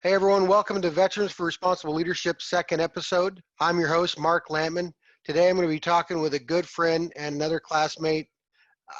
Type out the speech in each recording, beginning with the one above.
Hey everyone, welcome to Veterans for Responsible Leadership second episode. I'm your host, Mark Lampman. Today I'm going to be talking with a good friend and another classmate.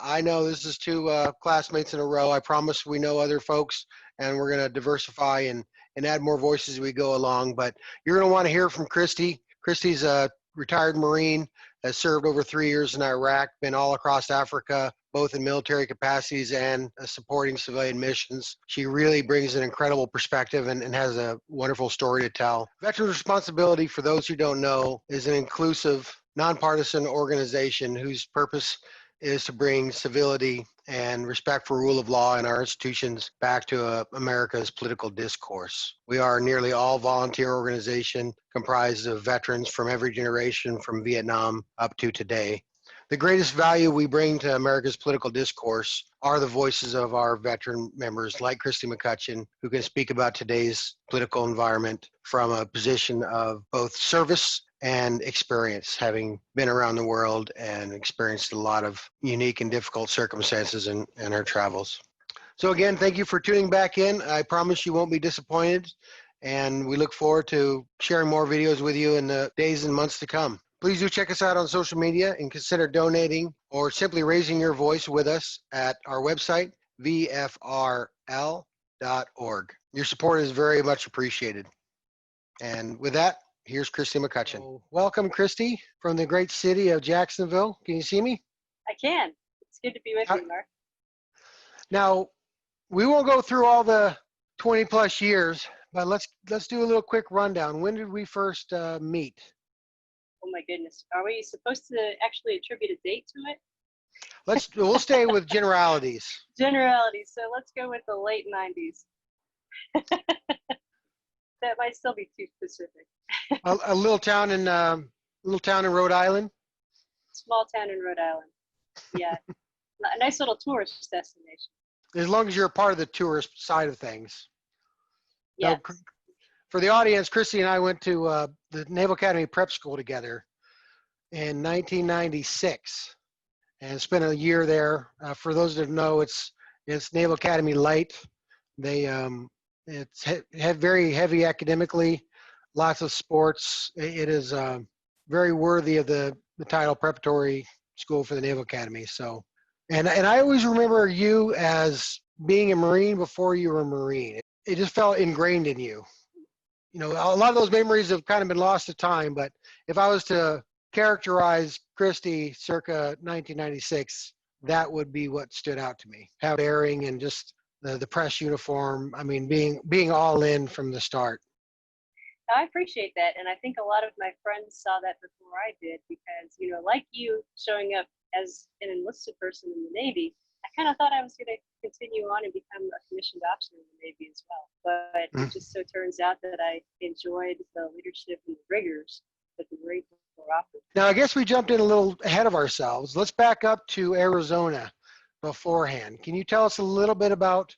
I know this is two classmates in a row. I promise we know other folks and we're going to diversify and add more voices as we go along. But you're going to want to hear from Christy. Christy's a retired Marine, has served over 3 years in Iraq, been all across Africa, both in military capacities and supporting civilian missions. She really brings an incredible perspective and has a wonderful story to tell. Veterans Responsibility, for those who don't know, is an inclusive, nonpartisan organization whose purpose is to bring civility and respect for rule of law in our institutions back to America's political discourse. We are nearly all volunteer organization comprised of veterans from every generation from Vietnam up to today. The greatest value we bring to America's political discourse are the voices of our veteran members like Christy McCutchan, who can speak about today's political environment from a position of both service and experience, having been around the world and experienced a lot of unique and difficult circumstances in our travels. So again, thank you for tuning back in. I promise you won't be disappointed, and we look forward to sharing more videos with you in the days and months to come. Please do check us out on social media and consider donating or simply raising your voice with us at our website, VFRL.org. Your support is very much appreciated. And with that, here's Christy McCutchan. So, welcome, Christy, from the great city of Jacksonville. Can you see me? I can. It's good to be with you, Mark. Now, we won't go through all the 20 plus years, but let's do a little quick rundown. When did we first meet? Oh my goodness. Are we supposed to actually attribute a date to it? We'll stay with generalities. Generalities. So let's go with the late 90s. That might still be too specific. a little town in Rhode Island. Small town in Rhode Island. Yeah, a nice little tourist destination. As long as you're a part of the tourist side of things. Yes. Now, for the audience, Christy and I went to the Naval Academy prep school together in 1996 and spent a year there. For those that know, it's Naval Academy Light. It's very heavy academically, lots of sports. It is very worthy of the title preparatory school for the Naval Academy. So, and I always remember you as being a Marine before you were a Marine. It just felt ingrained in you. You know, a lot of those memories have kind of been lost to time, but if I was to characterize Christy circa 1996, that would be what stood out to me. How daring and just the press uniform. I mean, being all in from the start. I appreciate that, and I think a lot of my friends saw that before I did because, you know, like you showing up as an enlisted person in the Navy, I kind of thought I was going to continue on and become a commissioned officer in the Navy as well. But it just so turns out that I enjoyed the leadership and the rigors that the Marine Corps offered. Now, I guess we jumped in a little ahead of ourselves. Let's back up to Arizona beforehand. Can you tell us a little bit about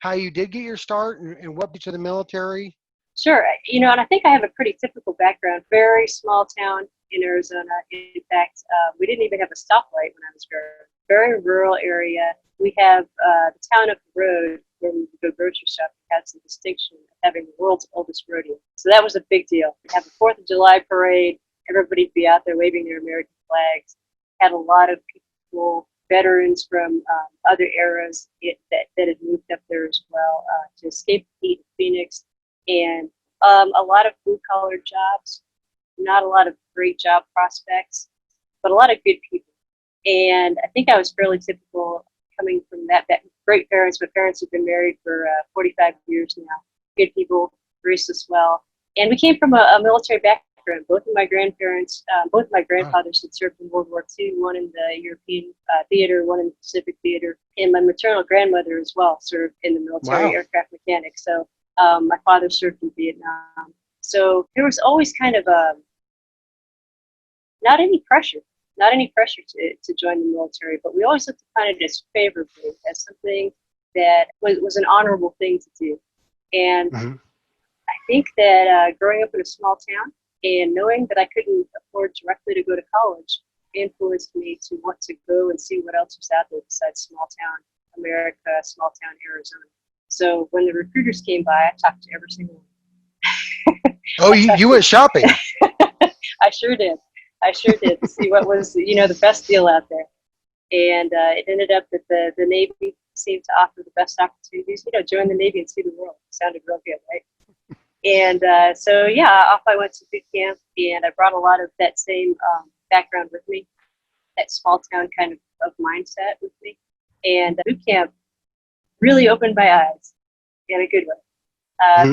how you did get your start and what brought you to the military? Sure. You know, and I think I have a pretty typical background. Very small town in Arizona. In fact, we didn't even have a stoplight when I was growing. Very rural area. We have the town up the road where we would go grocery shopping had some distinction of having the world's oldest rodeo. So that was a big deal. We had the 4th of July parade. Everybody'd be out there waving their American flags. Had a lot of people, veterans from other eras that had moved up there as well to escape the heat of Phoenix. And a lot of blue-collar jobs, not a lot of great job prospects, but a lot of good people. And I think I was fairly typical coming from that great parents. My parents have been married for 45 years now. Good people, raised us well. And we came from a military background. Both of my grandparents, both of my grandfathers had served in World War II, one in the European theater, one in the Pacific theater. And my maternal grandmother as well served in the military, aircraft mechanic. So my father served in Vietnam. So there was always kind of not any pressure to join the military, but we always looked upon it as favorably, as something that was an honorable thing to do. And I think that growing up in a small town and knowing that I couldn't afford directly to go to college influenced me to want to go and see what else was out there besides small town America, small town Arizona. So when the recruiters came by, I talked to every single one. Oh, you went shopping. I sure did. I sure did to see what was, the best deal out there. And it ended up that the Navy seemed to offer the best opportunities. Join the Navy and see the world. Sounded real good, right? And so, yeah, off I went to boot camp, and I brought a lot of that same background with me, that small town kind of mindset with me. And boot camp really opened my eyes in a good way.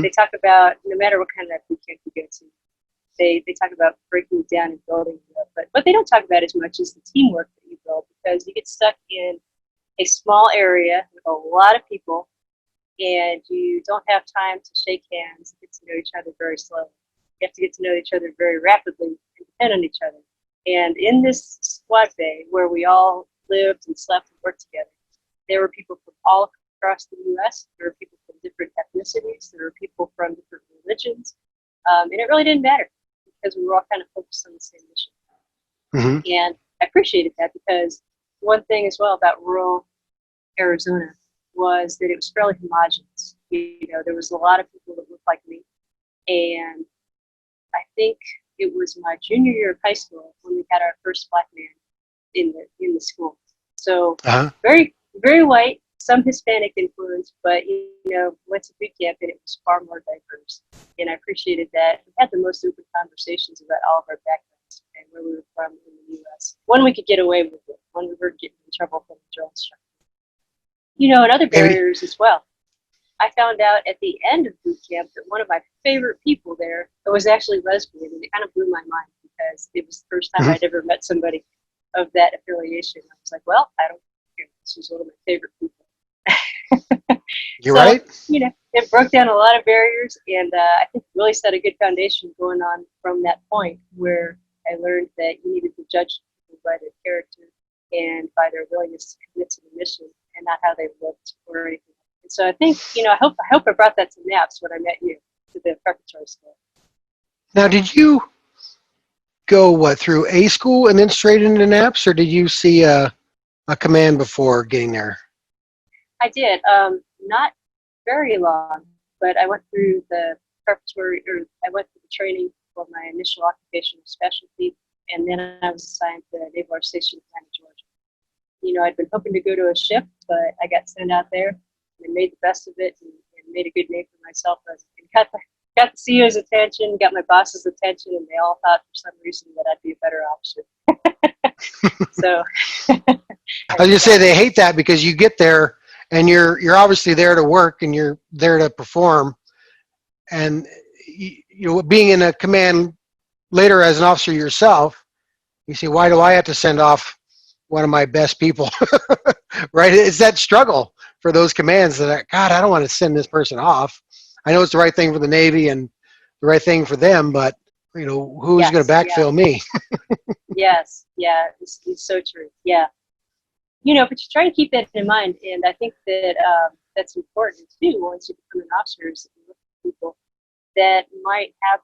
They talk about, no matter what kind of boot camp you go to, they talk about breaking it down and building it up. But what they don't talk about as much is the teamwork that you build, because you get stuck in a small area with a lot of people, and you don't have time to shake hands and get to know each other very slowly. You have to get to know each other very rapidly and depend on each other. And in this squad bay where we all lived and slept and worked together, there were people from all across the U.S. There were people from different ethnicities. There were people from different religions. And it really didn't matter because we were all kind of focused on the same mission. Mm-hmm. And I appreciated that, because one thing as well about rural Arizona was that it was fairly homogenous. There was a lot of people that looked like me. And I think it was my junior year of high school when we had our first black man in the school. So very, very white, some Hispanic influence, but went to boot camp and it was far more diverse. And I appreciated that. We had the most open conversations about all of our backgrounds and where we were from in the U.S. When we could get away with it, when we were getting in trouble from the drill instructor. And other barriers as well. I found out at the end of boot camp that one of my favorite people there was actually lesbian, and it kind of blew my mind because it was the first time I'd ever met somebody of that affiliation. I was like, well, I don't care. This was one of my favorite people. You're right. It broke down a lot of barriers, and I think it really set a good foundation going on from that point, where I learned that you needed to judge people by their character and by their willingness to commit to the mission, and not how they looked or anything. And so I think, I hope I brought that to NAPS when I met you, to the preparatory school. Now, did you go through A school and then straight into NAPS, or did you see a command before getting there? I did. Not very long, but I went through the preparatory, or I went through the training for my initial occupational specialty, and then I was assigned to Naval Air Station Atlanta, Georgia. I'd been hoping to go to a ship, but I got sent out there and made the best of it and made a good name for myself. And got the CEO's attention, got my boss's attention, and they all thought for some reason that I'd be a better officer. So I was gonna say they hate that because you get there and you're obviously there to work and you're there to perform, and being in a command later as an officer yourself, you say, why do I have to send off one of my best people? Right? It's that struggle for those commands that, God, I don't want to send this person off. I know it's the right thing for the Navy and the right thing for them, but who's going to backfill me? Yes, yeah, it's so true. Yeah, but you try to keep that in mind, and I think that that's important too. Once you become an officer, is you look at people that might have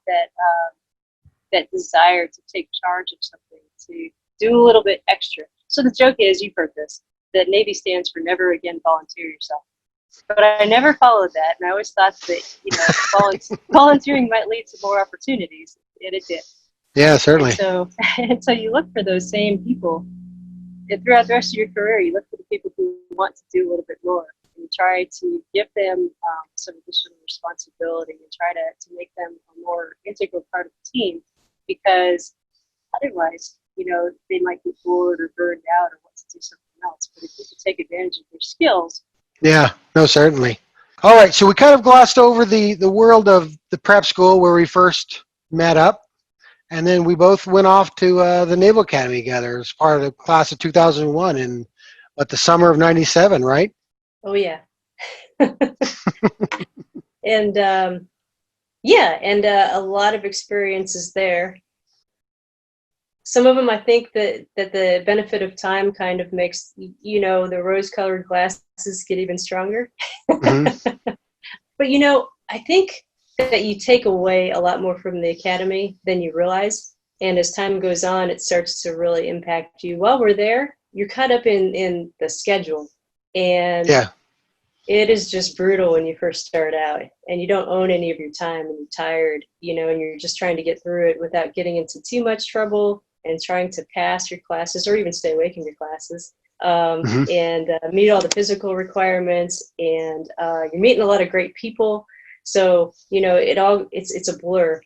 that desire to take charge of something, to do a little bit extra. So the joke is, you've heard this, that Navy stands for never again volunteer yourself. But I never followed that, and I always thought that volunteering might lead to more opportunities, and it did. Yeah, certainly. And so you look for those same people, and throughout the rest of your career, you look for the people who want to do a little bit more, and you try to give them some additional responsibility, and try to make them a more integral part of the team, because otherwise, they might get bored or burned out or want to do something else. But if you can take advantage of their skills. Yeah, no, certainly. All right, so we kind of glossed over the world of the prep school where we first met up, and then we both went off to the Naval Academy together as part of the class of 2001 in the summer of '97, right? Oh, yeah. And a lot of experiences there. Some of them, I think that the benefit of time kind of makes, the rose-colored glasses get even stronger. Mm-hmm. But, I think that you take away a lot more from the academy than you realize. And as time goes on, it starts to really impact you. While we're there, you're caught up in the schedule. And It is just brutal when you first start out and you don't own any of your time and you're tired, and you're just trying to get through it without getting into too much trouble and trying to pass your classes or even stay awake in your classes. Hmm. And meet all the physical requirements, and you're meeting a lot of great people. So, it's a blur.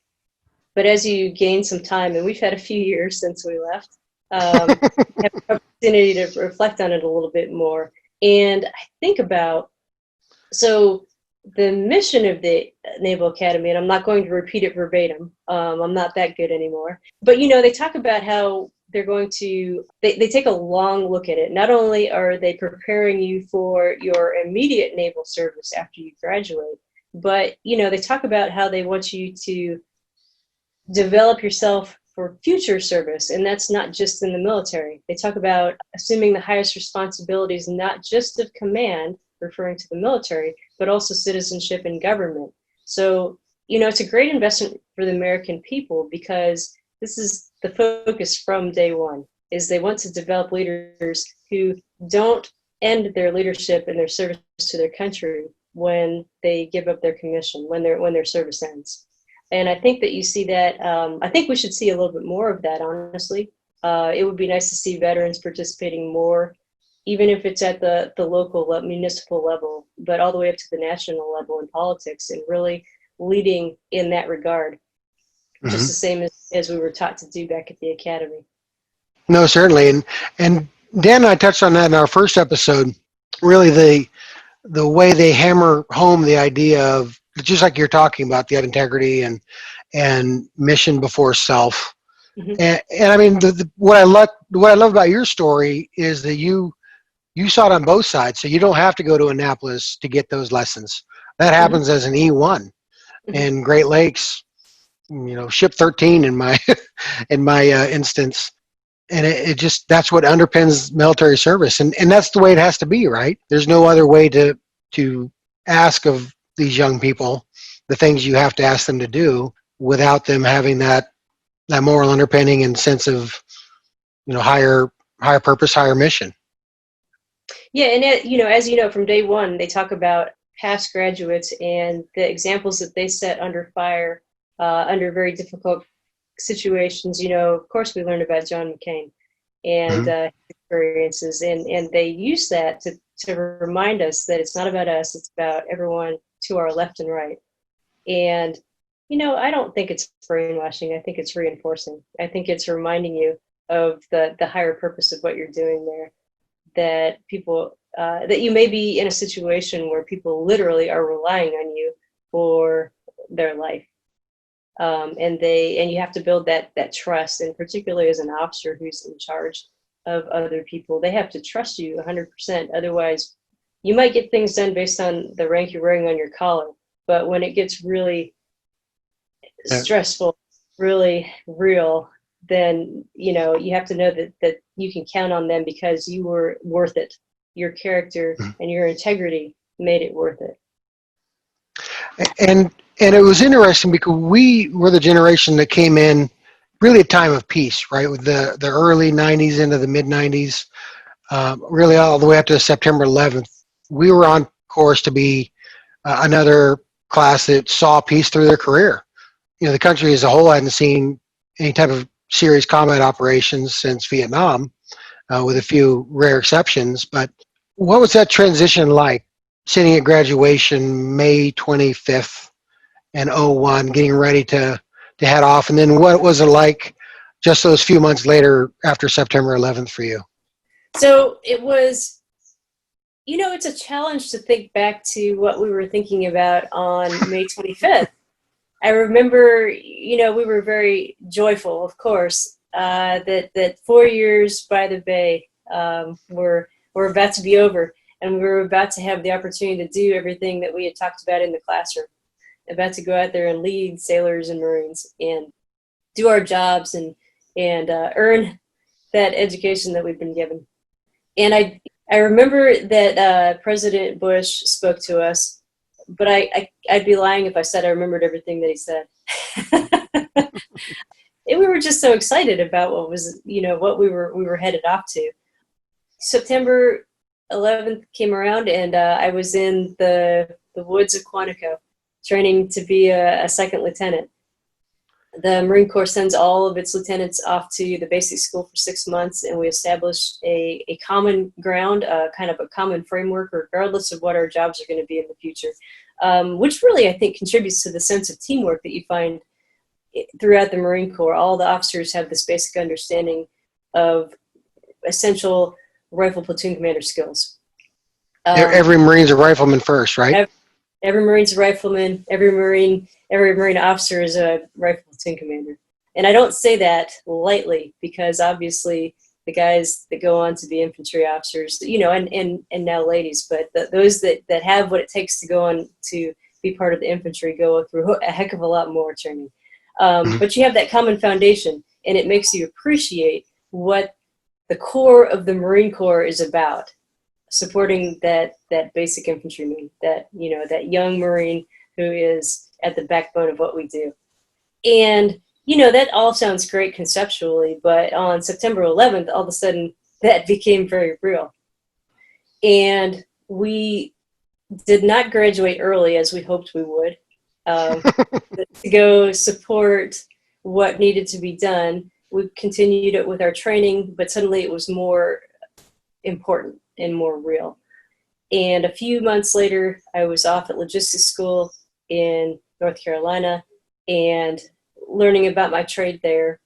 But as you gain some time, and we've had a few years since we left, have the opportunity to reflect on it a little bit more. And I think about, so the mission of the Naval Academy, and I'm not going to repeat it verbatim. I'm not that good anymore. But, they talk about how they're going to, they take a long look at it. Not only are they preparing you for your immediate naval service after you graduate, but, they talk about how they want you to develop yourself for future service. And that's not just in the military. They talk about assuming the highest responsibilities, not just of command, referring to the military, but also citizenship and government. So, it's a great investment for the American people, because this is the focus from day one, is they want to develop leaders who don't end their leadership and their service to their country when they give up their commission, when their service ends. And I think that you see that. I think we should see a little bit more of that, honestly. It would be nice to see veterans participating more, even if it's at the local municipal level, but all the way up to the national level in politics, and really leading in that regard, just the same as we were taught to do back at the academy. No, certainly. And Dan and I touched on that in our first episode. Really, the way they hammer home the idea of, just like you're talking about, the integrity and mission before self. Mm-hmm. And I mean, what I love about your story is that you saw it on both sides, so you don't have to go to Annapolis to get those lessons. That happens as an E1 in Great Lakes, ship 13 in my instance. And it just, that's what underpins military service. And that's the way it has to be, right? There's no other way to ask of these young people the things you have to ask them to do without them having that moral underpinning and sense of, higher purpose, higher mission. Yeah, and as you know, from day one, they talk about past graduates and the examples that they set under fire, under very difficult situations. Of course, we learned about John McCain and his experiences, and they use that to remind us that it's not about us; it's about everyone to our left and right. And I don't think it's brainwashing. I think it's reinforcing. I think it's reminding you of the higher purpose of what you're doing there. That people, that you may be in a situation where people literally are relying on you for their life. And you have to build that trust, and particularly as an officer who's in charge of other people, they have to trust you 100%. Otherwise, you might get things done based on the rank you're wearing on your collar. But when it gets really stressful, really real, then you have to know that you can count on them because you were worth it. Your character and your integrity made it worth it. And it was interesting because we were the generation that came in really a time of peace, right? With the early 90s into the mid 90s, really all the way up to September 11th. We were on course to be another class that saw peace through their career. The country as a whole hadn't seen any type of serious combat operations since Vietnam, with a few rare exceptions. But what was that transition like, sitting at graduation May 25th and 01, getting ready to head off? And then what was it like just those few months later after September 11th for you? So it was, it's a challenge to think back to what we were thinking about on May 25th. I remember, we were very joyful, of course, that 4 years by the bay were about to be over, and we were about to have the opportunity to do everything that we had talked about in the classroom, about to go out there and lead sailors and Marines and do our jobs and earn that education that we've been given. And I remember that President Bush spoke to us. But I'd be lying if I said I remembered everything that he said. And we were just so excited about what was, what we were headed off to. September 11th came around, and I was in the woods of Quantico training to be a second lieutenant. The Marine Corps sends all of its lieutenants off to the basic school for 6 months, and we establish a common ground, kind of a common framework, regardless of what our jobs are going to be in the future, which really, I think, contributes to the sense of teamwork that you find throughout the Marine Corps. All the officers have this basic understanding of essential rifle platoon commander skills. Every Marine's a rifleman first, right? Every Marine's a rifleman. Every Marine officer is a rifle platoon commander. And I don't say that lightly, because obviously the guys that go on to be infantry officers, and now ladies, but those that have what it takes to go on to be part of the infantry go through a heck of a lot more training. But you have that common foundation, and it makes you appreciate what the core of the Marine Corps is about. Supporting that basic infantryman, that young Marine who is at the backbone of what we do. And, that all sounds great conceptually, but on September 11th, all of a sudden, that became very real. And we did not graduate early as we hoped we would, to go support what needed to be done. We continued it with our training, but suddenly it was more important and more real. And a few months later, I was off at logistics school in North Carolina and learning about my trade there,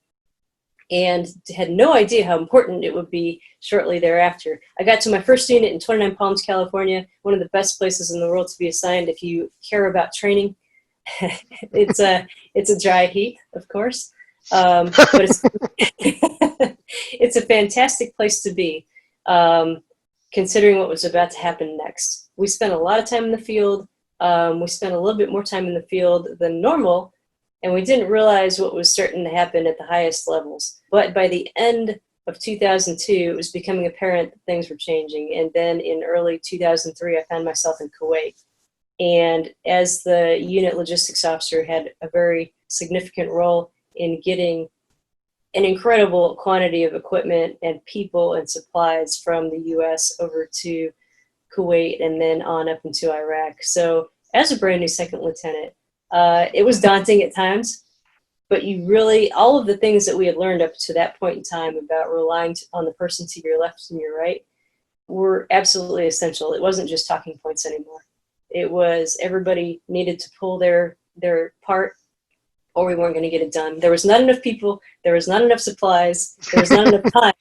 and had no idea how important it would be shortly thereafter. I got to my first unit in 29 Palms, California, one of the best places in the world to be assigned if you care about training. It's a dry heat, of course, but it's a fantastic place to be. Considering what was about to happen next. We spent a lot of time in the field. We spent a little bit more time in the field than normal, and we didn't realize what was starting to happen at the highest levels. But by the end of 2002, it was becoming apparent that things were changing. And then in early 2003, I found myself in Kuwait. And as the unit logistics officer, had a very significant role in getting an incredible quantity of equipment and people and supplies from the U.S. over to Kuwait and then on up into Iraq. So as a brand new second lieutenant, it was daunting at times, but you really, all of the things that we had learned up to that point in time about relying on the person to your left and your right were absolutely essential. It wasn't just talking points anymore. It was everybody needed to pull their part, or we weren't going to get it done. There was not enough people, there was not enough supplies, there was not enough time.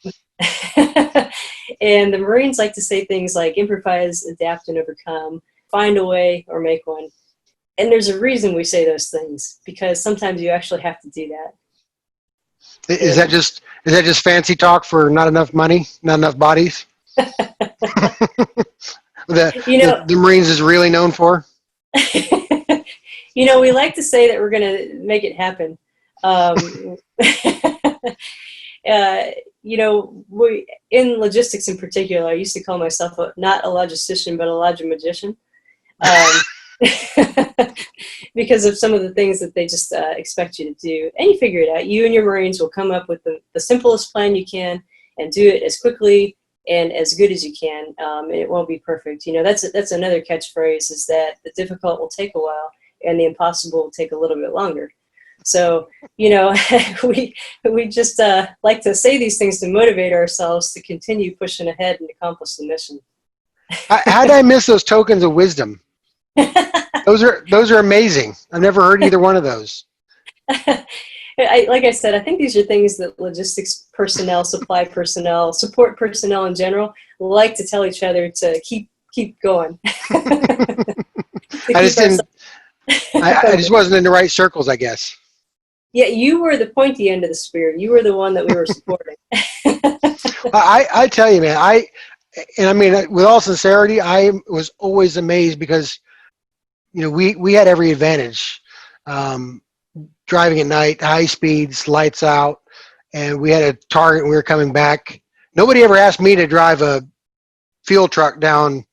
And the Marines like to say things like improvise, adapt, and overcome, find a way, or make one. And there's a reason we say those things, because sometimes you actually have to do that. Is that just fancy talk for not enough money, not enough bodies? The Marines is really known for? We like to say that we're going to make it happen. We, in logistics in particular, I used to call myself not a logistician, but a logimagician, because of some of the things that they just expect you to do. And you figure it out. You and your Marines will come up with the simplest plan you can and do it as quickly and as good as you can. And it won't be perfect. That's another catchphrase, is that the difficult will take a while and the impossible will take a little bit longer. So, we just like to say these things to motivate ourselves to continue pushing ahead and accomplish the mission. How did I miss those tokens of wisdom? Those are amazing. I've never heard either one of those. Like I said, I think these are things that logistics personnel, supply personnel, support personnel in general like to tell each other to keep going. I just wasn't in the right circles, I guess. Yeah, you were the pointy end of the spear. You were the one that we were supporting. I tell you, man, with all sincerity, I was always amazed because, we had every advantage. Driving at night, high speeds, lights out, and we had a target and we were coming back. Nobody ever asked me to drive a fuel truck down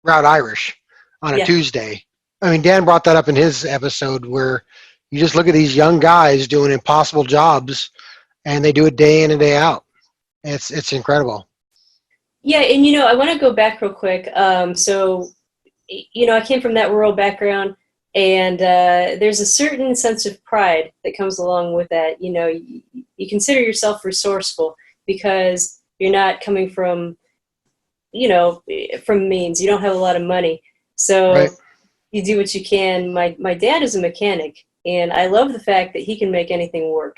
Route Irish on a Tuesday. Dan brought that up in his episode, where you just look at these young guys doing impossible jobs, and they do it day in and day out. It's incredible. Yeah, and I want to go back real quick. So, I came from that rural background, and there's a certain sense of pride that comes along with that. You consider yourself resourceful because you're not coming from, from means. You don't have a lot of money, Right. so you do what you can. My dad is a mechanic, and I love the fact that he can make anything work.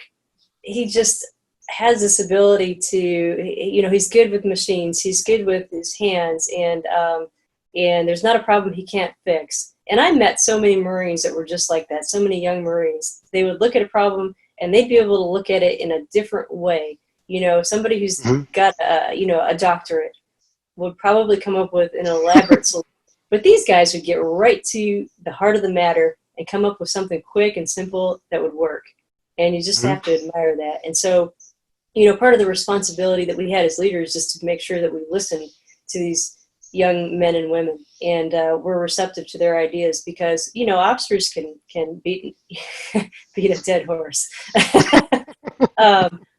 He just has this ability to, he's good with machines, he's good with his hands, and there's not a problem he can't fix. And I met so many Marines that were just like that, so many young Marines. They would look at a problem and they'd be able to look at it in a different way. Somebody who's Hmm. got a doctorate would probably come up with an elaborate solution. But these guys would get right to the heart of the matter and come up with something quick and simple that would work. And you just Hmm. have to admire that. And so, part of the responsibility that we had as leaders is to make sure that we listen to these young men and women, and we're receptive to their ideas, because officers can beat beat a dead horse.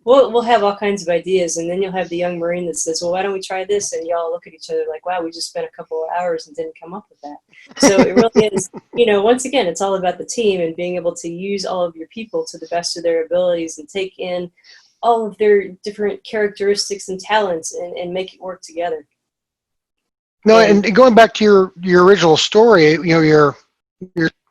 We'll have all kinds of ideas, and then you'll have the young Marine that says, well, why don't we try this? And y'all look at each other like, wow, we just spent a couple of hours and didn't come up with that. So it really is, once again, it's all about the team and being able to use all of your people to the best of their abilities and take in all of their different characteristics and talents and make it work together. No, And and going back to your original story, you're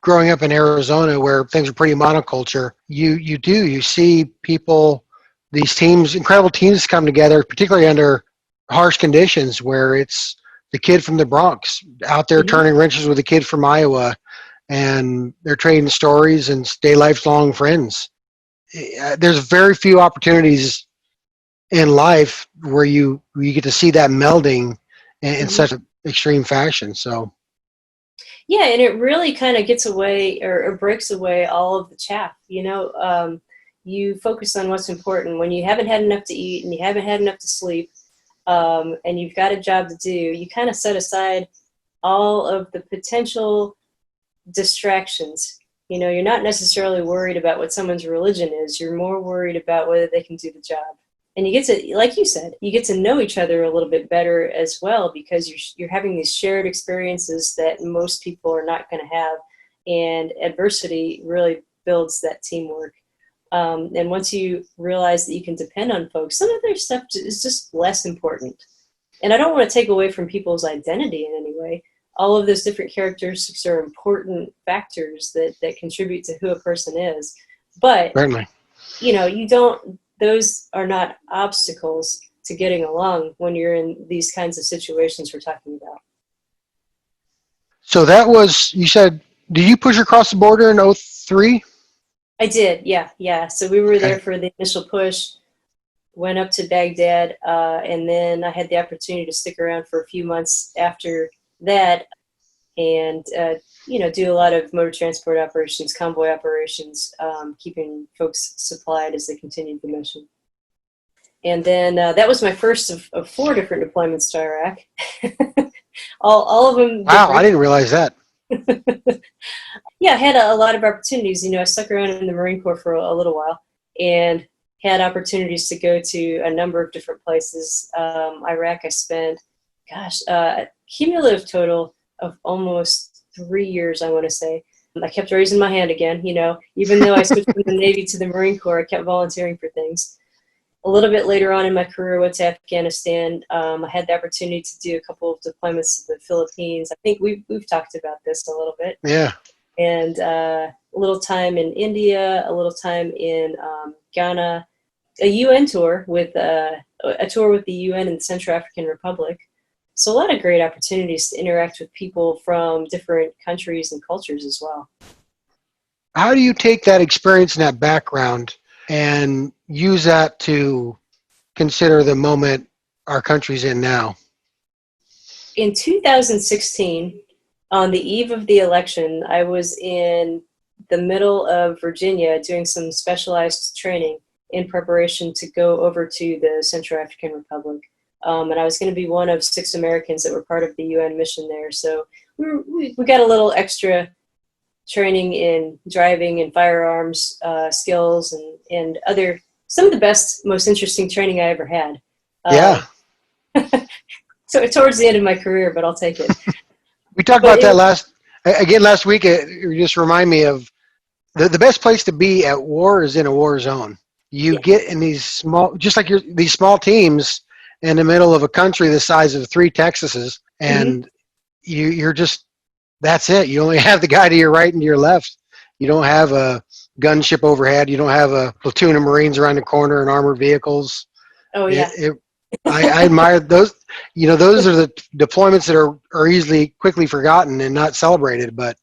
growing up in Arizona where things are pretty monoculture. You see people, these teams, incredible teams come together, particularly under harsh conditions where it's the kid from the Bronx out there mhm. turning wrenches with a kid from Iowa, and they're trading stories and stay lifelong friends. There's very few opportunities in life where you get to see that melding in Mhm. such an extreme fashion. So Yeah, and it really kind of gets away or breaks away all of the chaff. You focus on what's important. When you haven't had enough to eat and you haven't had enough to sleep, and you've got a job to do, you kind of set aside all of the potential distractions. You're not necessarily worried about what someone's religion is. You're more worried about whether they can do the job. And you get to, like you said, you get to know each other a little bit better as well, because you're having these shared experiences that most people are not going to have. And adversity really builds that teamwork. And once you realize that you can depend on folks, some of their stuff is just less important. And I don't want to take away from people's identity in any way. All of those different characteristics are important factors that contribute to who a person is. But, certainly. you don't, those are not obstacles to getting along when you're in these kinds of situations we're talking about. So that was, you said, did you push across the border in '03? I did, yeah, yeah. So we were Okay. there for the initial push, went up to Baghdad, and then I had the opportunity to stick around for a few months after that, and do a lot of motor transport operations, convoy operations, keeping folks supplied as they continued the mission. And then that was my first of 4 different deployments to Iraq. all of them Wow, I different. didn't realize that. Yeah, I had a lot of opportunities. I stuck around in the Marine Corps for a little while and had opportunities to go to a number of different places. Iraq, I spent, cumulative total of almost 3 years, I want to say. I kept raising my hand again, even though I switched from the Navy to the Marine Corps, I kept volunteering for things. A little bit later on in my career, I went to Afghanistan. I had the opportunity to do a couple of deployments to the Philippines. I think we've talked about this a little bit. Yeah. And a little time in India, a little time in Ghana, a UN tour with a tour with the UN in the Central African Republic. So a lot of great opportunities to interact with people from different countries and cultures as well. How do you take that experience and that background and use that to consider the moment our country's in now? In 2016, on the eve of the election, I was in the middle of Virginia doing some specialized training in preparation to go over to the Central African Republic. And I was going to be one of 6 Americans that were part of the UN mission there. So we got a little extra training in driving and firearms skills and other, some of the best, most interesting training I ever had. Yeah. So towards the end of my career, but I'll take it. We talked But about that last week. You just remind me of the best place to be at war is in a war zone. You yeah, get in these small, just like these small teams in the middle of a country the size of 3 Texases, hmm and you're just, that's it. You only have the guy to your right and to your left. You don't have a gunship overhead. You don't have a platoon of Marines around the corner and armored vehicles. oh It, yeah, it, I admire those. Those are the deployments that are easily quickly forgotten and not celebrated. But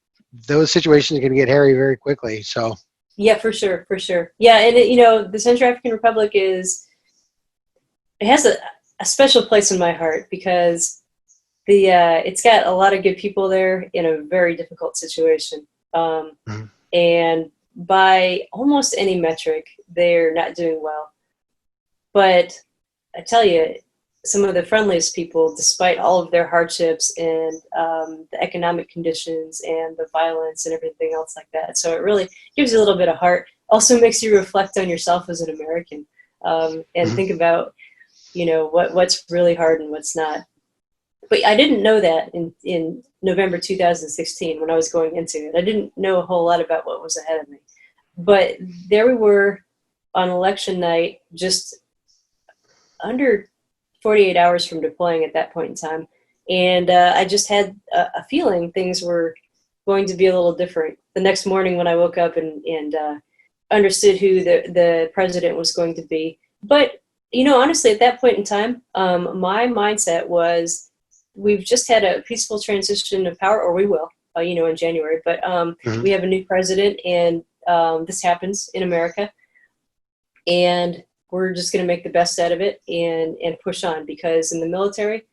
those situations can get hairy very quickly. So yeah, for sure, for sure. Yeah, and the Central African Republic it has a special place in my heart because it's got a lot of good people there in a very difficult situation. mhm. And by almost any metric, they're not doing well. But I tell you, some of the friendliest people, despite all of their hardships and the economic conditions and the violence and everything else like that. So it really gives you a little bit of heart. Also makes you reflect on yourself as an American and think about, what's really hard and what's not. But I didn't know that in November 2016 when I was going into it. I didn't know a whole lot about what was ahead of me. But there we were on election night, just under 48 hours from deploying at that point in time. And I just had a feeling things were going to be a little different. The next morning when I woke up and understood who the president was going to be. But, honestly, at that point in time, my mindset was we've just had a peaceful transition of power, or we will, in January. But Mhm. we have a new president, and this happens in America. And we're just going to make the best out of it and push on, because in the military,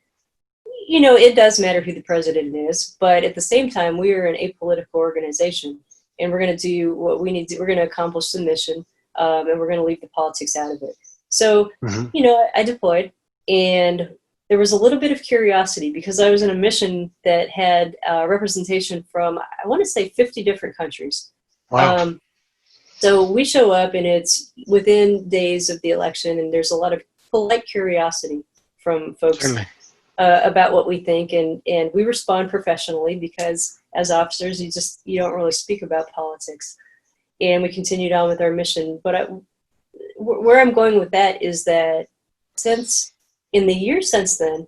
it does matter who the president is, but at the same time, we are an apolitical organization, and we're going to do what we need to. We're going to accomplish the mission, and we're going to leave the politics out of it. So, Mhm. I deployed, and there was a little bit of curiosity because I was in a mission that had representation from, I want to say, 50 different countries. Wow. Um, so we show up, and it's within days of the election, and there's a lot of polite curiosity from folks Certainly. about what we think, and we respond professionally because as officers, you don't really speak about politics, and we continued on with our mission. But where I'm going with that is that since in the years since then,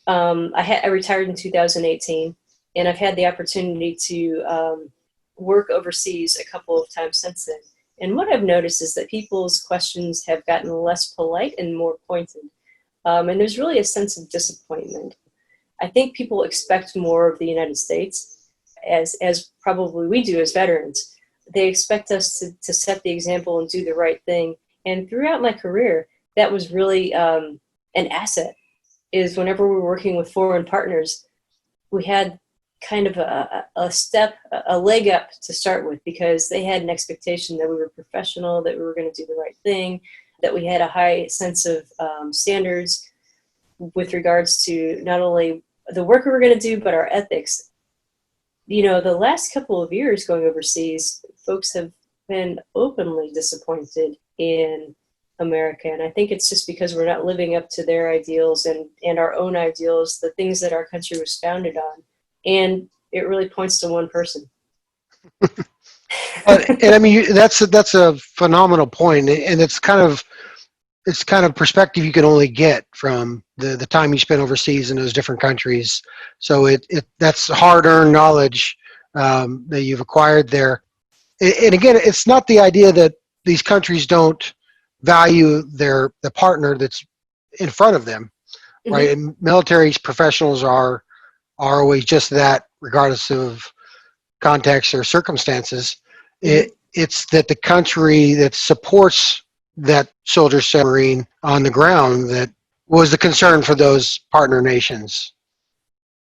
I retired in 2018, and I've had the opportunity to work overseas a couple of times since then. And what I've noticed is that people's questions have gotten less polite and more pointed. And there's really a sense of disappointment. I think people expect more of the United States, as probably we do as veterans. They expect us to set the example and do the right thing. And throughout my career, that was really an asset, is whenever we were working with foreign partners, we had kind of a leg up to start with, because they had an expectation that we were professional, that we were going to do the right thing, that we had a high sense of standards with regards to not only the work we were going to do, but our ethics. The last couple of years going overseas, folks have been openly disappointed in America. And I think it's just because we're not living up to their ideals and our own ideals, the things that our country was founded on. And it really points to one person. And I mean, that's a phenomenal point, and it's kind of perspective you can only get from the time you spent overseas in those different countries. So that's hard-earned knowledge that you've acquired there. And again, it's not the idea that these countries don't value the partner that's in front of them, right? Mm-hmm. And military professionals are always just that, regardless of context or circumstances. Mm-hmm. It's that the country that supports that soldier submarine on the ground that was the concern for those partner nations.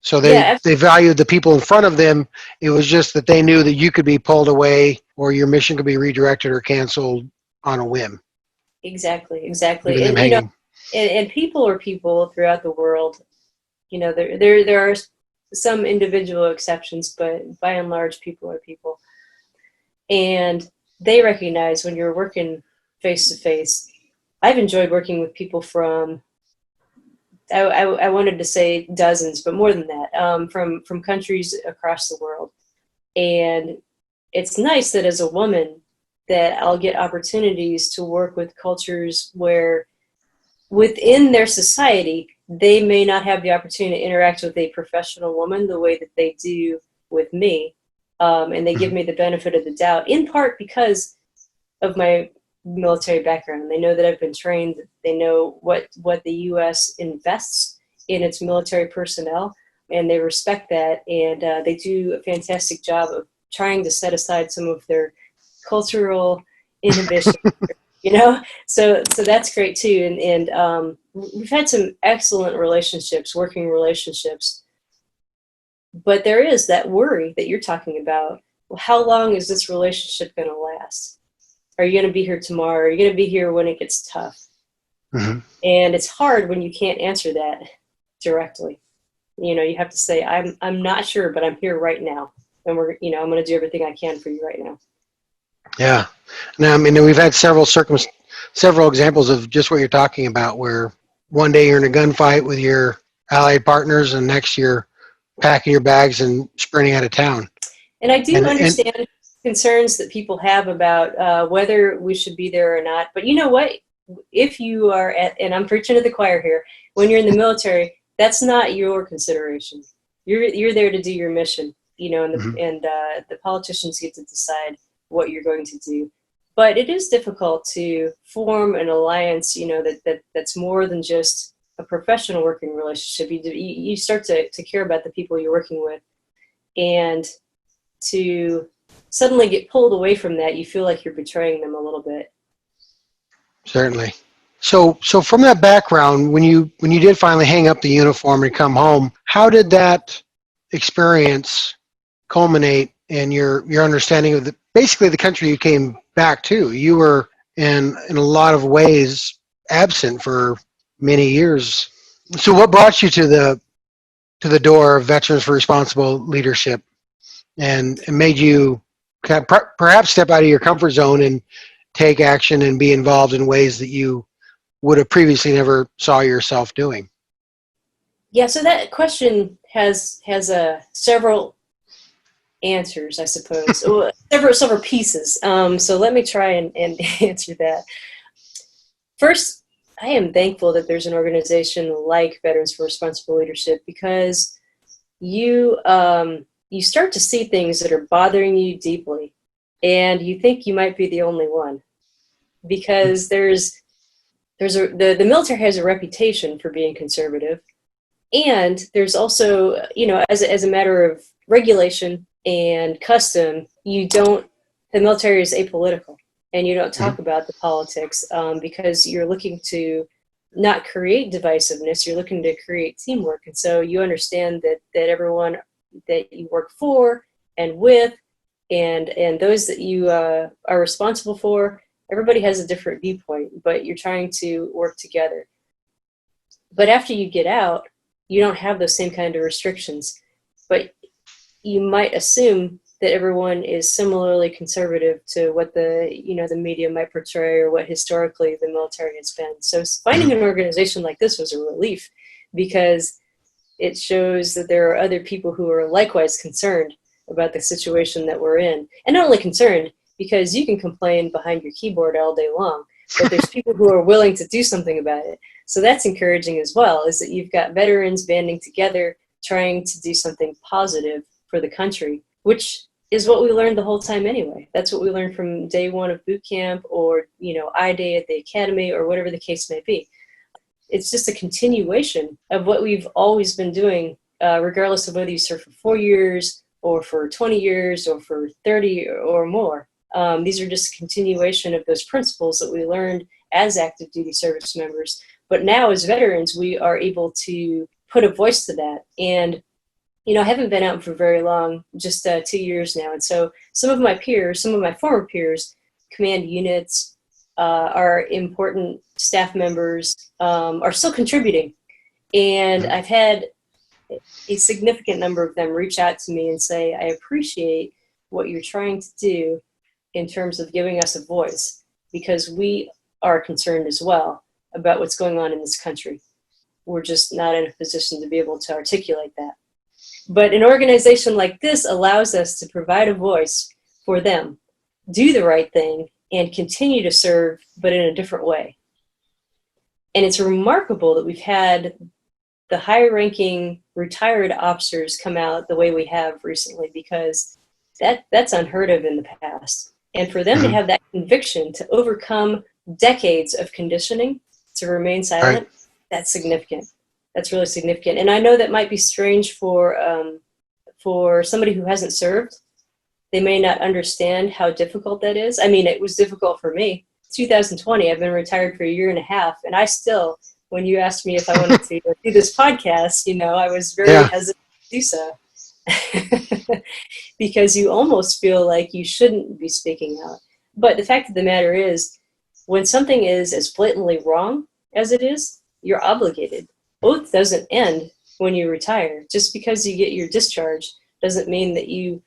So Yeah, they valued the people in front of them. It was just that they knew that you could be pulled away or your mission could be redirected or canceled on a whim, exactly. leaving them And hanging. and people are people throughout the world. There are some individual exceptions, but by and large, people are people. And they recognize when you're working face to face. I've enjoyed working with people from, I wanted to say dozens, but more than that, from countries across the world. And it's nice that as a woman that I'll get opportunities to work with cultures where within their society, they may not have the opportunity to interact with a professional woman the way that they do with me. And they give me the benefit of the doubt, in part because of my military background. They know that I've been trained. They know what the U.S. invests in its military personnel, and they respect that. And they do a fantastic job of trying to set aside some of their cultural inhibition. So that's great too. And we've had some excellent relationships, working relationships. But there is that worry that you're talking about. Well, how long is this relationship going to last? Are you going to be here tomorrow? Are you going to be here when it gets tough? Mm-hmm. And it's hard when you can't answer that directly. You have to say, I'm not sure, but I'm here right now. And I'm going to do everything I can for you right now. Yeah. Now, I mean, we've had several examples of just what you're talking about, where one day you're in a gunfight with your allied partners and next you're packing your bags and sprinting out of town. And I do understand concerns that people have about whether we should be there or not. But you know what? If you are and I'm preaching to the choir here, when you're in the military, that's not your consideration. You're there to do your mission, and the politicians get to decide what you're going to do. But it is difficult to form an alliance, that's more than just a professional working relationship. You start to care about the people you're working with, and to suddenly get pulled away from that, you feel like you're betraying them a little bit. Certainly. So from that background, when you did finally hang up the uniform and come home, how did that experience culminate in your understanding of basically the country you came back to? You were in a lot of ways absent for many years. So what brought you to the door of Veterans for Responsible Leadership and made you perhaps step out of your comfort zone and take action and be involved in ways that you would have previously never saw yourself doing? Yeah, so that question has several answers, I suppose. several pieces. So let me try and answer that. First, I am thankful that there's an organization like Veterans for Responsible Leadership, because you start to see things that are bothering you deeply, and you think you might be the only one, because the military has a reputation for being conservative, and there's also, as a matter of regulation and custom, the military is apolitical, and you don't talk about the politics because you're looking to not create divisiveness, you're looking to create teamwork. And so you understand that everyone that you work for and with and those that you are responsible for, everybody has a different viewpoint, but you're trying to work together. But after you get out, you don't have those same kind of restrictions, but you might assume that everyone is similarly conservative to what the media might portray or what historically the military has been. So finding an organization like this was a relief, because it shows that there are other people who are likewise concerned about the situation that we're in. And not only concerned, because you can complain behind your keyboard all day long, but there's people who are willing to do something about it. So that's encouraging as well, is that you've got veterans banding together, trying to do something positive for the country, which is what we learned the whole time anyway. That's what we learned from day one of boot camp, or, I-Day at the academy, or whatever the case may be. It's just a continuation of what we've always been doing, regardless of whether you serve for 4 years or for 20 years or for 30 or more. These are just a continuation of those principles that we learned as active duty service members. But now as veterans, we are able to put a voice to that. And, I haven't been out for very long, just 2 years now. And so some of my former peers, command units, are important staff members, are still contributing. And I've had a significant number of them reach out to me and say, I appreciate what you're trying to do in terms of giving us a voice, because we are concerned as well about what's going on in this country. we're just not in a position to be able to articulate that. But an organization like this allows us to provide a voice for them, do the right thing, and continue to serve, but in a different way. And it's remarkable that we've had the high-ranking retired officers come out the way we have recently, because that's unheard of in the past. And for them to have that conviction to overcome decades of conditioning to remain silent, that's significant. That's really significant. And I know that might be strange for somebody who hasn't served. They may not understand how difficult that is. I mean, it was difficult for me. 2020, I've been retired for a year and a half, and I still, when you asked me if I wanted to do this podcast, I was very hesitant to do so. Because you almost feel like you shouldn't be speaking out. But the fact of the matter is, when something is as blatantly wrong as it is, you're obligated. Oath doesn't end when you retire. Just because you get your discharge doesn't mean that you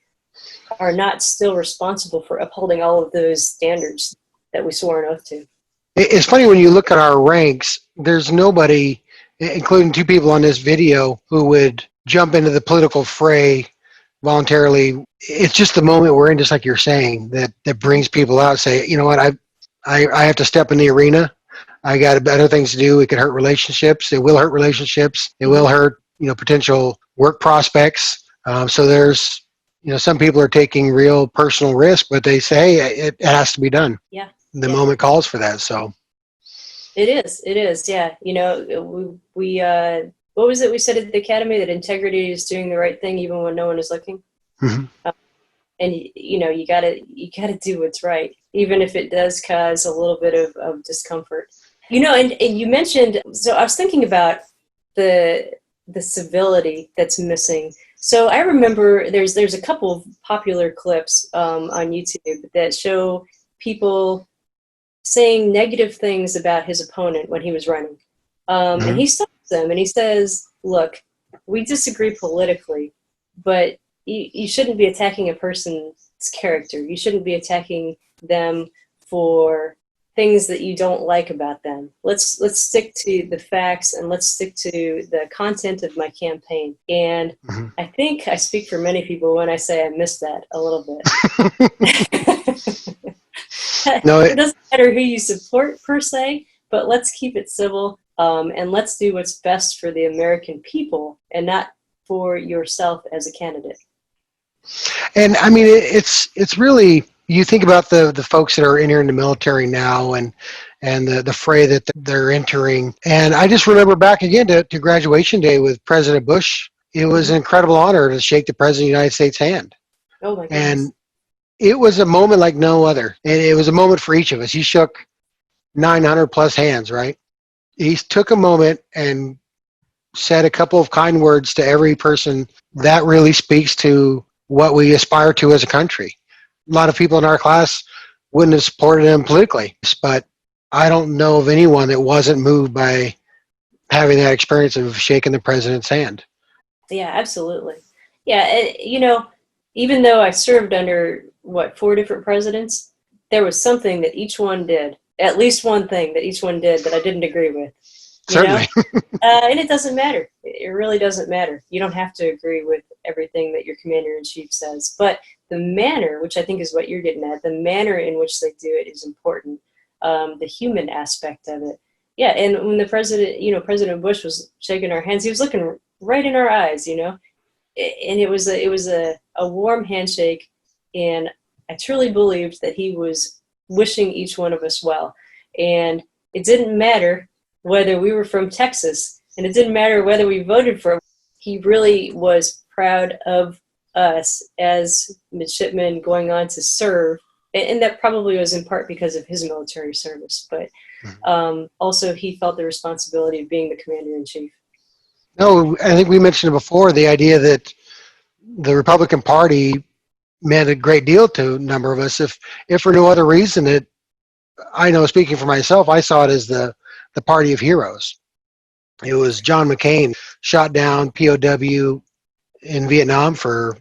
are not still responsible for upholding all of those standards that we swore an oath to. It's funny when you look at our ranks, there's nobody, including two people on this video, who would jump into the political fray voluntarily. It's just the moment we're in, just like you're saying, that brings people out and say, you know what, I have to step in the arena. I got better things to do. It could hurt relationships. It will hurt relationships. It will hurt, potential work prospects. So there's, some people are taking real personal risk, but they say it has to be done. Yeah. The moment calls for that. So it is. Yeah. We what was it we said at the Academy, that integrity is doing the right thing even when no one is looking? Mm-hmm. And you gotta do what's right, even if it does cause a little bit of discomfort. And you mentioned, so I was thinking about the civility that's missing. So I remember there's a couple of popular clips on YouTube that show people saying negative things about his opponent when he was running. And he stops them and he says, look, we disagree politically, but you shouldn't be attacking a person's character. You shouldn't be attacking them for things that you don't like about them. Let's stick to the facts, and let's stick to the content of my campaign. And I think I speak for many people when I say I miss that a little bit. No, it doesn't matter who you support per se, but let's keep it civil, and let's do what's best for the American people and not for yourself as a candidate. And I mean, it's really, you think about the folks that are entering the military now and the fray that they're entering. And I just remember back again to graduation day with President Bush. It was an incredible honor to shake the President of the United States' hand. Oh my goodness. And it was a moment like no other. And it was a moment for each of us. He shook 900 plus hands, right? He took a moment and said a couple of kind words to every person. That really speaks to what we aspire to as a country. A lot of people in our class wouldn't have supported him politically, but I don't know of anyone that wasn't moved by having that experience of shaking the president's hand. Yeah, absolutely. Yeah, even though I served under, 4 different presidents, there was something that each one did, at least one thing that each one did that I didn't agree with. Certainly. And it doesn't matter. It really doesn't matter. You don't have to agree with everything that your commander-in-chief says. But the manner, which I think is what you're getting at, the manner in which they do it is important. The human aspect of it. Yeah, and when the president, President Bush was shaking our hands, he was looking right in our eyes, and it was a warm handshake, and I truly believed that he was wishing each one of us well. And it didn't matter whether we were from Texas, and it didn't matter whether we voted for him. He really was proud of us as midshipmen going on to serve, and that probably was in part because of his military service, but also he felt the responsibility of being the commander-in-chief. No, I think we mentioned it before, the idea that the Republican Party meant a great deal to a number of us. If for no other reason, I know, speaking for myself, I saw it as the party of heroes. It was John McCain, shot down, POW in Vietnam for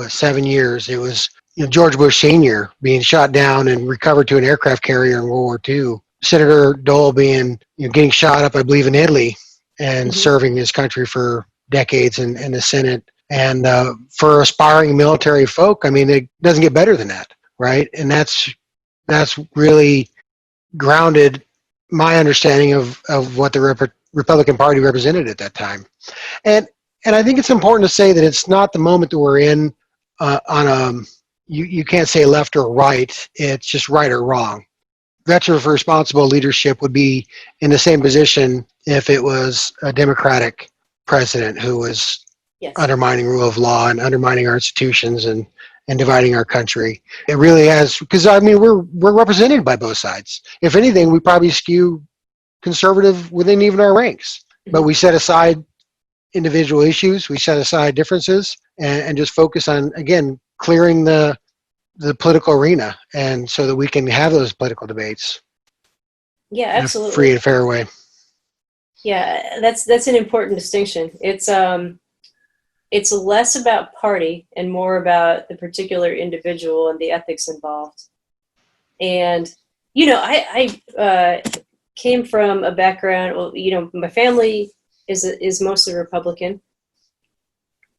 7 years. It was George Bush Sr. being shot down and recovered to an aircraft carrier in World War II. Senator Dole getting shot up, I believe, in Italy. and Mhm. serving his country for decades in the Senate. And for aspiring military folk, I mean, it doesn't get better than that, right? And that's really grounded my understanding of what the Republican Party represented at that time. And and I think it's important to say that it's not the moment that we're in on a you can't say left or right. It's just right or wrong. Veterans for Responsible Leadership would be in the same position if it was a Democratic president who was Yes. undermining rule of law and undermining our institutions and dividing our country. It really has, because I mean we're represented by both sides. If anything, we probably skew conservative within even our ranks. But Mhm. we set aside individual issues, we set aside differences, and just focus on, again, clearing the political arena, and so that we can have those political debates Yeah, in a free absolutely. and fair way. Yeah, that's an important distinction. It's less about party and more about the particular individual and the ethics involved. And I came from a background. Well, my family is mostly Republican,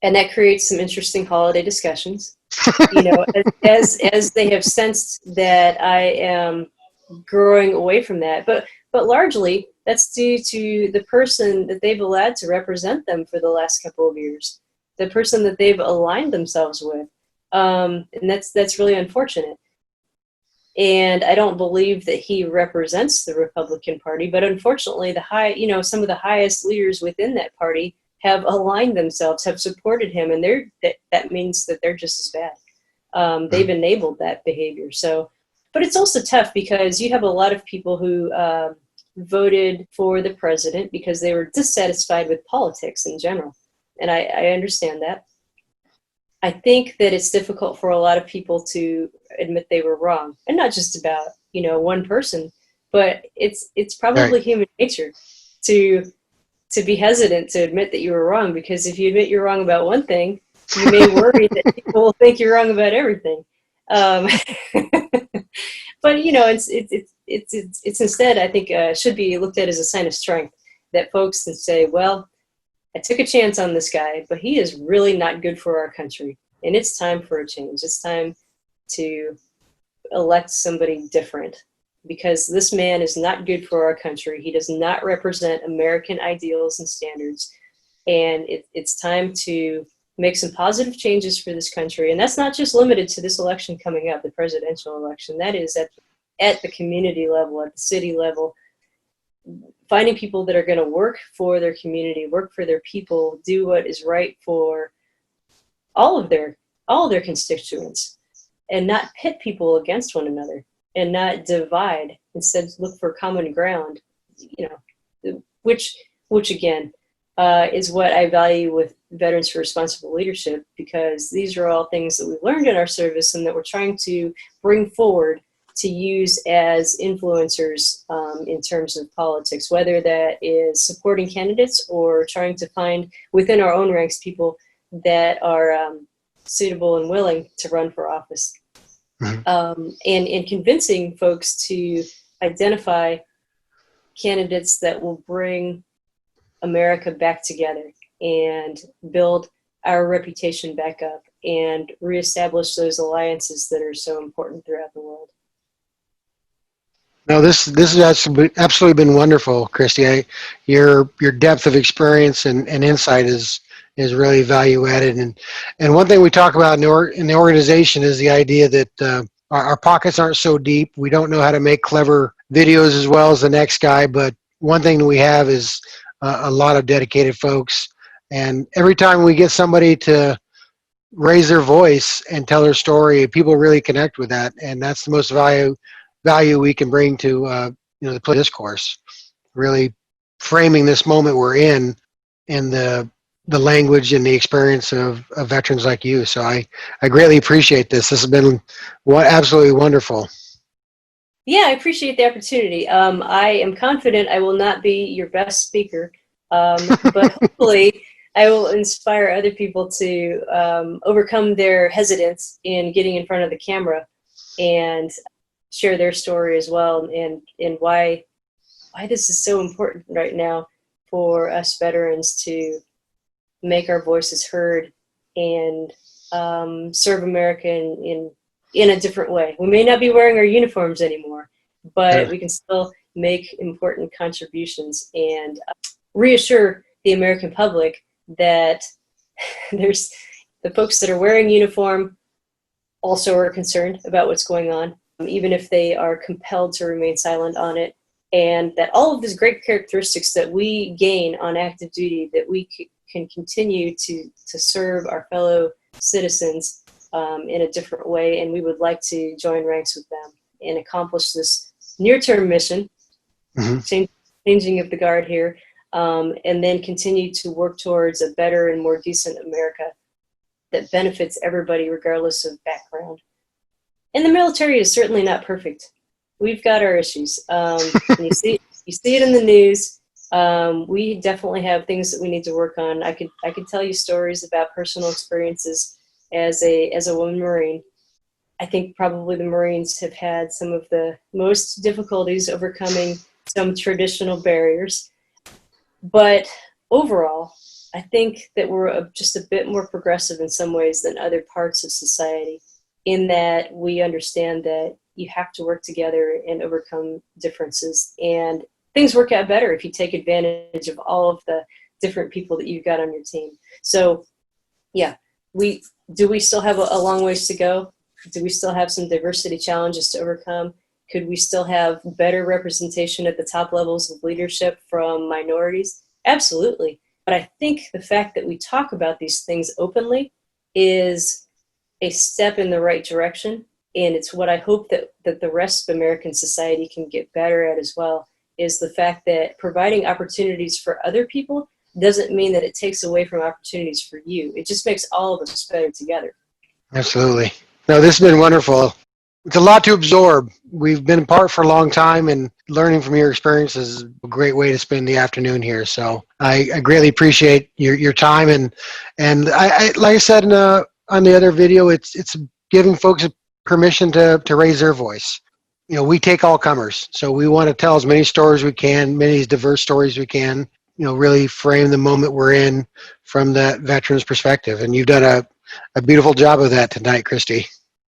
and that creates some interesting holiday discussions. As they have sensed that I am growing away from that, but largely that's due to the person that they've allowed to represent them for the last couple of years, the person that they've aligned themselves with, and that's really unfortunate. And I don't believe that he represents the Republican Party, but unfortunately, some of the highest leaders within that party have aligned themselves, have supported him, and that means that they're just as bad. They've enabled that behavior. So, but it's also tough because you have a lot of people who voted for the president because they were dissatisfied with politics in general, and I understand that. I think that it's difficult for a lot of people to admit they were wrong, and not just about one person, but it's Right. probably human nature to be hesitant to admit that you were wrong, because if you admit you're wrong about one thing, you may worry that people will think you're wrong about everything. Um, but it's instead, I think, should be looked at as a sign of strength, that folks can say, well, I took a chance on this guy, but he is really not good for our country. And it's time for a change. It's time to elect somebody different, because this man is not good for our country. He does not represent American ideals and standards. And it's time to make some positive changes for this country. And that's not just limited to this election coming up, the presidential election. That is at the community level, at the city level, finding people that are going to work for their community, work for their people, do what is right for all of their constituents, and not pit people against one another, and not divide. Instead, look for common ground. Which again is what I value with Veterans for Responsible Leadership, because these are all things that we learned in our service and that we're trying to bring forward to use as influencers in terms of politics, whether that is supporting candidates or trying to find within our own ranks people that are suitable and willing to run for office. And convincing folks to identify candidates that will bring America back together and build our reputation back up and reestablish those alliances that are so important throughout the world. No, this has absolutely been wonderful, Christy. Your depth of experience and insight is really value added. And one thing we talk about in the organization is the idea that our pockets aren't so deep. We don't know how to make clever videos as well as the next guy, but one thing that we have is a lot of dedicated folks. And every time we get somebody to raise their voice and tell their story, people really connect with that, and that's the most value we can bring to the political discourse. Really framing this moment we're in the language and the experience of veterans like you. So I greatly appreciate this. This has been absolutely wonderful. Yeah, I appreciate the opportunity. I am confident I will not be your best speaker, but hopefully I will inspire other people to overcome their hesitance in getting in front of the camera and share their story as well, and why this is so important right now for us veterans to make our voices heard and serve America in a different way. We may not be wearing our uniforms anymore, but we can still make important contributions and reassure the American public that there's the folks that are wearing uniform also are concerned about what's going on, even if they are compelled to remain silent on it, and that all of these great characteristics that we gain on active duty, that we can continue to serve our fellow citizens in a different way, and we would like to join ranks with them and accomplish this near-term mission, changing of the guard here, and then continue to work towards a better and more decent America that benefits everybody regardless of background. And the military is certainly not perfect. We've got our issues. You see it in the news. We definitely have things that we need to work on. I could tell you stories about personal experiences as a woman Marine. I think probably the Marines have had some of the most difficulties overcoming some traditional barriers. But overall, I think that we're just a bit more progressive in some ways than other parts of society, in that we understand that you have to work together and overcome differences. And things work out better if you take advantage of all of the different people that you've got on your team. So, yeah, we still have a long ways to go? Do we still have some diversity challenges to overcome? Could we still have better representation at the top levels of leadership from minorities? Absolutely. But I think the fact that we talk about these things openly is a step in the right direction. And it's what I hope that the rest of American society can get better at as well, is the fact that providing opportunities for other people doesn't mean that it takes away from opportunities for you. It just makes all of us better together. Absolutely. No, this has been wonderful. It's a lot to absorb. We've been apart for a long time, and learning from your experience is a great way to spend the afternoon here. So I greatly appreciate your time. And I like I said on the other video, it's giving folks permission to raise their voice. You know, we take all comers. So we want to tell as many stories we can, many diverse stories we can, you know, really frame the moment we're in from that veteran's perspective. And you've done a beautiful job of that tonight, Christy.